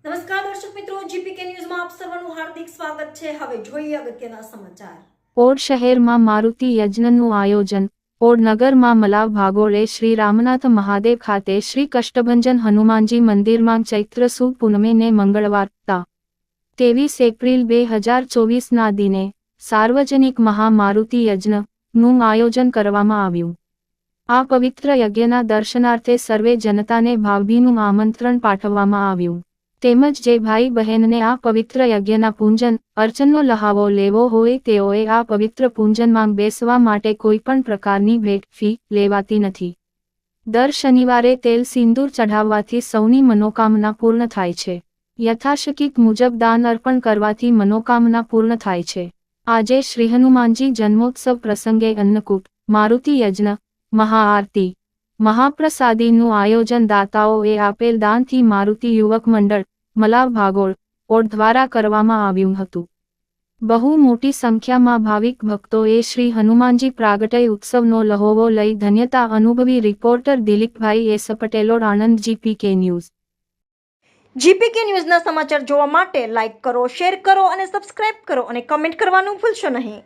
નમસ્કાર દર્શક મિત્રો, જીપીકે ન્યૂઝમાં આપ સર્વનું હાર્દિક સ્વાગત છે। હવે જોઈએ અગત્યના સમાચાર। ઓડ શહેરમાં મારુતિ યજ્ઞનું આયોજન। ઓડ નગરમાં મલાવ ભાગોળે શ્રી રામનાથ મહાદેવ ખાતે શ્રી કષ્ટભંજન હનુમાનજી મંદિરમાં ચૈત્ર સુદ પૂનમે મંગળવાર તા 23 એપ્રિલ 2024ના દિને સાર્વજનિક મહામારુતિ યજ્ઞનું આયોજન કરવામાં આવ્યું। આ પવિત્ર યજ્ઞના દર્શનાર્થે સર્વે જનતાને ભાવભીનું આમંત્રણ પાઠવવામાં આવ્યું। તેમજ જે ભાઈ બહેનને આ પવિત્ર યજ્ઞના પૂજન અર્ચનનો લહાવો લેવો હોય તેઓએ આ પવિત્ર પૂજનમાં બેસવા માટે કોઈપણ પ્રકારની ભેટ ફી લેવાતી નથી। દર શનિવારે તેલ સિંદૂર ચઢાવવાથી સૌની મનોકામના પૂર્ણ થાય છે। યથાશક્તિ મુજબ દાન અર્પણ કરવાથી મનોકામના પૂર્ણ થાય છે। આજે શ્રી હનુમાનજી જન્મોત્સવ પ્રસંગે અન્નકૂટ, મારુતિ યજ્ઞ, મહાઆરતી, મહાપ્રસાદીનું આયોજન દાતાઓએ આપેલ દાનથી મારુતિ યુવક મંડળ, મલાવ ભાગોળ, ઓડ દ્વારા કરવામાં આવ્યું હતું। બહુ મોટી સંખ્યામાં ભાવિક ભક્તોએ શ્રી હનુમાનજી પ્રાગટય ઉત્સવનો લહાવો લઈ ધન્યતા અનુભવી। રિપોર્ટર દિલીપભાઈ એસ પટેલોડ, આણંદ, જીપીકે ન્યૂઝ। જીપીકે ન્યૂઝના સમાચાર જોવા માટે લાઇક કરો, શેર કરો અને સબસ્ક્રાઇબ કરો અને કમેન્ટ કરવાનું ભૂલશો નહીં।